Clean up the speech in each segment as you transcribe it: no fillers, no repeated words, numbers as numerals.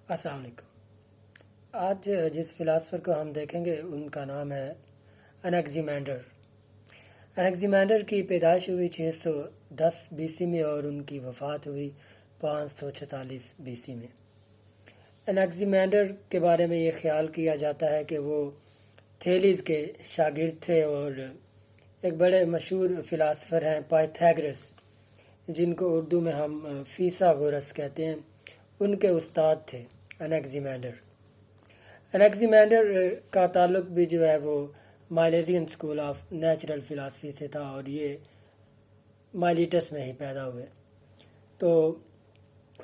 السلام علیکم۔ آج جس فلاسفر کو ہم دیکھیں گے ان کا نام ہے انیگزیمینڈر۔ انیگزیمینڈر کی پیدائش ہوئی 610 BC میں اور ان کی وفات ہوئی 546 BC میں۔ انیگزیمینڈر کے بارے میں یہ خیال کیا جاتا ہے کہ وہ تھیلیز کے شاگرد تھے اور ایک بڑے مشہور فلاسفر ہیں پائتھاگرس، جن کو اردو میں ہم فیثاغورس کہتے ہیں، ان کے استاد تھے انیگزیمینڈر۔ انیگزیمینڈر کا تعلق بھی جو ہے وہ مائلیزین اسکول آف نیچرل فلاسفی سے تھا اور یہ مائلیٹس میں ہی پیدا ہوئے۔ تو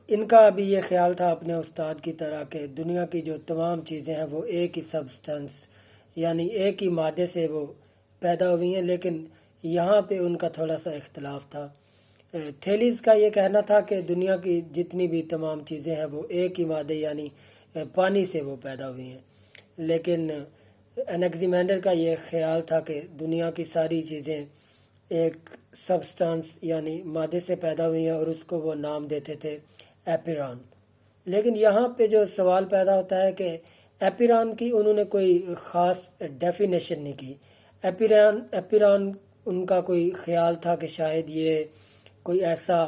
ان کا بھی یہ خیال تھا اپنے استاد کی طرح کہ دنیا کی جو تمام چیزیں ہیں وہ ایک ہی سبسٹنس یعنی ایک ہی مادے سے وہ پیدا ہوئی ہیں، لیکن یہاں پہ ان کا تھوڑا سا اختلاف تھا۔ تھیلیز کا یہ کہنا تھا کہ دنیا کی جتنی بھی تمام چیزیں ہیں وہ ایک ہی مادے یعنی پانی سے وہ پیدا ہوئی ہیں، لیکن انیگزیمینڈر کا یہ خیال تھا کہ دنیا کی ساری چیزیں ایک سبسٹانس یعنی مادے سے پیدا ہوئی ہیں اور اس کو وہ نام دیتے تھے ایپیران۔ لیکن یہاں پہ جو سوال پیدا ہوتا ہے کہ ایپیران کی انہوں نے کوئی خاص ڈیفینیشن نہیں کی۔ ایپیران ان کا کوئی خیال تھا کہ شاید یہ کوئی ایسا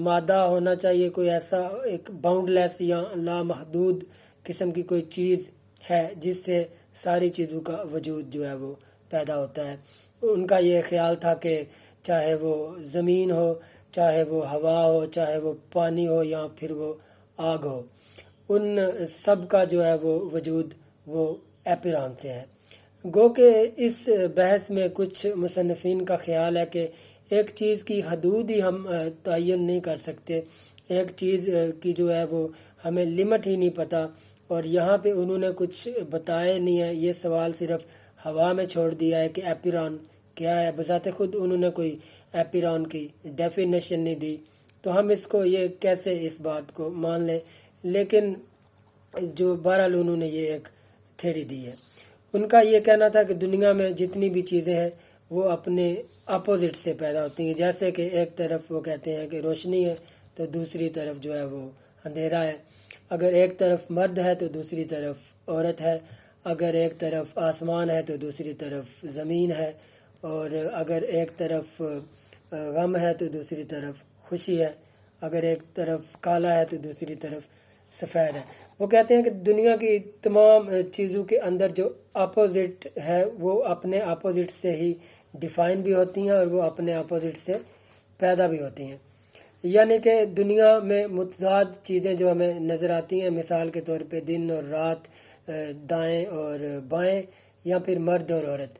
مادہ ہونا چاہیے، کوئی ایسا ایک باؤنڈ لیس یا لامحدود قسم کی کوئی چیز ہے جس سے ساری چیزوں کا وجود جو ہے وہ پیدا ہوتا ہے۔ ان کا یہ خیال تھا کہ چاہے وہ زمین ہو، چاہے وہ ہوا ہو، چاہے وہ پانی ہو یا پھر وہ آگ ہو، ان سب کا جو ہے وہ وجود وہ ایپیران سے ہے۔ گو کہ اس بحث میں کچھ مصنفین کا خیال ہے کہ ایک چیز کی حدود ہی ہم تعین نہیں کر سکتے، ایک چیز کی جو ہے وہ ہمیں لمٹ ہی نہیں پتہ، اور یہاں پہ انہوں نے کچھ بتایا نہیں ہے، یہ سوال صرف ہوا میں چھوڑ دیا ہے کہ ایپیران کیا ہے۔ بذات خود انہوں نے کوئی ایپیران کی ڈیفینیشن نہیں دی، تو ہم اس کو یہ کیسے اس بات کو مان لیں۔ لیکن جو بہرحال انہوں نے یہ ایک تھیری دی ہے۔ ان کا یہ کہنا تھا کہ دنیا میں جتنی بھی چیزیں ہیں وہ اپنے اپوزٹ سے پیدا ہوتی ہیں، جیسے کہ ایک طرف وہ کہتے ہیں کہ روشنی ہے تو دوسری طرف جو ہے وہ اندھیرا ہے، اگر ایک طرف مرد ہے تو دوسری طرف عورت ہے، اگر ایک طرف آسمان ہے تو دوسری طرف زمین ہے، اور اگر ایک طرف غم ہے تو دوسری طرف خوشی ہے، اگر ایک طرف کالا ہے تو دوسری طرف سفید ہے۔ وہ کہتے ہیں کہ دنیا کی تمام چیزوں کے اندر جو اپوزٹ ہے وہ اپنے اپوزٹ سے ہی ڈیفائن بھی ہوتی ہیں اور وہ اپنے اپوزٹ سے پیدا بھی ہوتی ہیں، یعنی کہ دنیا میں متضاد چیزیں جو ہمیں نظر آتی ہیں، مثال کے طور پہ دن اور رات، دائیں اور بائیں، یا پھر مرد اور عورت،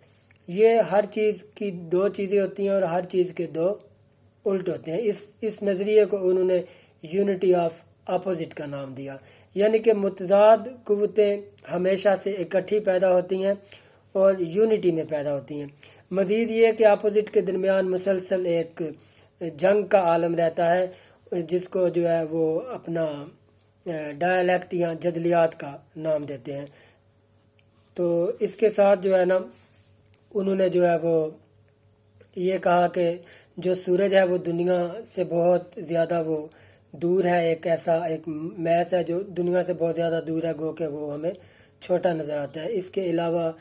یہ ہر چیز کی دو چیزیں ہوتی ہیں اور ہر چیز کے دو الٹ ہوتے ہیں۔ اس نظریے کو انہوں نے یونٹی آف اپوزٹ کا نام دیا، یعنی کہ متضاد قوتیں ہمیشہ سے اکٹھی پیدا ہوتی ہیں اور یونٹی میں پیدا ہوتی ہیں۔ مزید یہ کہ اپوزٹ کے درمیان مسلسل ایک جنگ کا عالم رہتا ہے، جس کو جو ہے وہ اپنا ڈائلیکٹ یا جدلیات کا نام دیتے ہیں۔ تو اس کے ساتھ جو ہے نا انہوں نے جو ہے وہ یہ کہا کہ جو سورج ہے وہ دنیا سے بہت زیادہ وہ دور ہے، ایک ایسا ایک میس ہے جو دنیا سے بہت زیادہ دور ہے، گو کہ وہ ہمیں چھوٹا نظر آتا ہے۔ اس کے علاوہ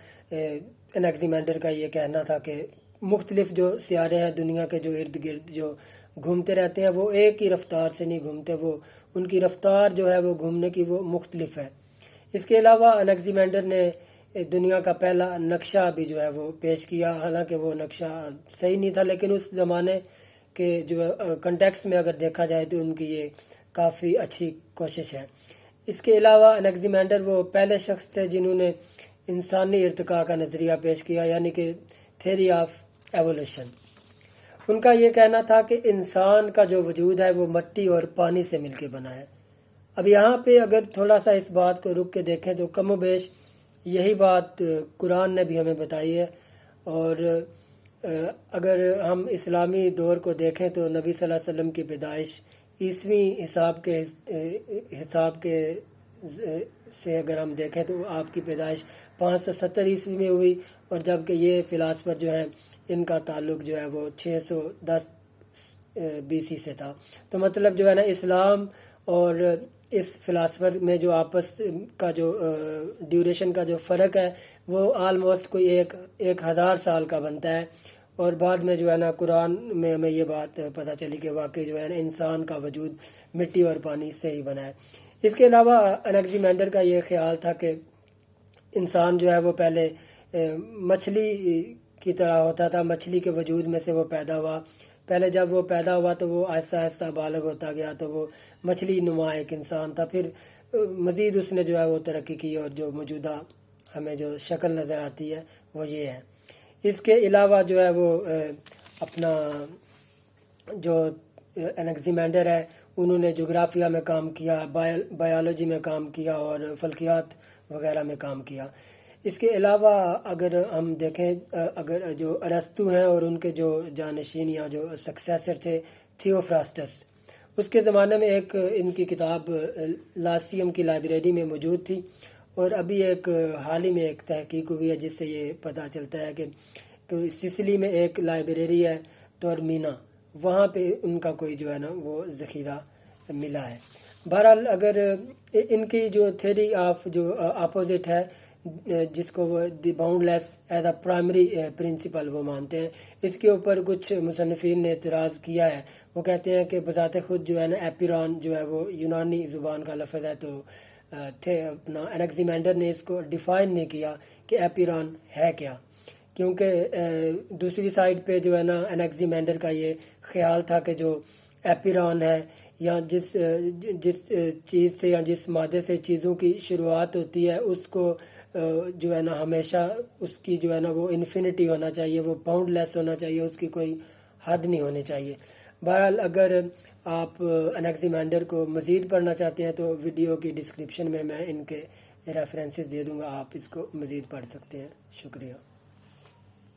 انیگزیمینڈر کا یہ کہنا تھا کہ مختلف جو سیارے ہیں دنیا کے جو ارد گرد جو گھومتے رہتے ہیں وہ ایک ہی رفتار سے نہیں گھومتے، وہ ان کی رفتار جو ہے وہ گھومنے کی وہ مختلف ہے۔ اس کے علاوہ انیگزیمینڈر نے دنیا کا پہلا نقشہ بھی جو ہے وہ پیش کیا، حالانکہ وہ نقشہ صحیح نہیں تھا، لیکن اس زمانے کے جو کنٹیکسٹ میں اگر دیکھا جائے تو ان کی یہ کافی اچھی کوشش ہے۔ اس کے علاوہ انیگزیمینڈر وہ پہلے شخص تھے جنہوں نے انسانی ارتقاء کا نظریہ پیش کیا، یعنی کہ تھیری آف ایوولوشن۔ ان کا یہ کہنا تھا کہ انسان کا جو وجود ہے وہ مٹی اور پانی سے مل کے بنا ہے۔ اب یہاں پہ اگر تھوڑا سا اس بات کو رک کے دیکھیں تو کم و بیش یہی بات قرآن نے بھی ہمیں بتائی ہے، اور اگر ہم اسلامی دور کو دیکھیں تو نبی صلی اللہ علیہ وسلم کی پیدائش عیسوی حساب کے سے اگر ہم دیکھیں تو آپ کی پیدائش 570 عیسوی میں ہوئی، اور جبکہ یہ فلاسفر جو ہیں ان کا تعلق جو ہے وہ 610 BC سے تھا۔ تو مطلب جو ہے نا اسلام اور اس فلاسفر میں جو آپس کا جو ڈیوریشن کا جو فرق ہے وہ آلموسٹ کوئی 1000 سال کا بنتا ہے. اور بعد میں جو ہے نا قرآن میں ہمیں یہ بات پتہ چلی کہ واقعی جو ہے نا انسان کا وجود مٹی اور پانی سے ہی بنا ہے. اس کے علاوہ انیگزیمینڈر کا یہ خیال تھا کہ انسان جو ہے وہ پہلے مچھلی کی طرح ہوتا تھا، مچھلی کے وجود میں سے وہ پیدا ہوا. پہلے جب وہ پیدا ہوا تو وہ آہستہ آہستہ بالغ ہوتا گیا تو وہ مچھلی نما ایک انسان تھا. پھر مزید اس نے جو ہے وہ ترقی کی اور جو موجودہ ہمیں جو شکل نظر آتی ہے وہ یہ ہے. اس کے علاوہ جو ہے وہ اپنا جو انیگزیمینڈر ہے انہوں نے جغرافیہ میں کام کیا، بایولوجی میں کام کیا اور فلکیات وغیرہ میں کام کیا. اس کے علاوہ اگر ہم دیکھیں، اگر جو ارسطو ہیں اور ان کے جو جانشین یا جو سکسیسر تھے تھیوفراسٹس، اس کے زمانے میں ایک ان کی کتاب لاسیم کی لائبریری میں موجود تھی. اور ابھی ایک حال ہی میں ایک تحقیق ہوئی ہے جس سے یہ پتہ چلتا ہے کہ سسلی میں ایک لائبریری ہے تورمینا، وہاں پہ ان کا کوئی جو ہے نا وہ ذخیرہ ملا ہے. بہرحال اگر ان کی جو تھیری آف جو اپوزٹ ہے جس کو وہ the boundless as a primary principle وہ مانتے ہیں، اس کے اوپر کچھ مصنفین نے اعتراض کیا ہے. وہ کہتے ہیں کہ بذات خود جو ہے نا ایپیرون جو ہے وہ یونانی زبان کا لفظ ہے، تو اپنا انیگزیمینڈر نے اس کو ڈیفائن نہیں کیا کہ ایپیرون ہے کیا، کیونکہ دوسری سائڈ پہ جو ہے نا انیگزیمینڈر کا یہ خیال تھا کہ جو ایپیرون ہے یا جس چیز سے یا جس مادے سے چیزوں کی شروعات ہوتی ہے اس کو جو ہے نا ہمیشہ اس کی جو ہے نا وہ انفینٹی ہونا چاہیے، وہ باؤنڈ لیس ہونا چاہیے، اس کی کوئی حد نہیں ہونی چاہیے. بہرحال اگر آپ انیگزیمینڈر کو مزید پڑھنا چاہتے ہیں تو ویڈیو کی ڈسکرپشن میں ان کے ریفرنسز دے دوں گا، آپ اس کو مزید پڑھ سکتے ہیں. شکریہ.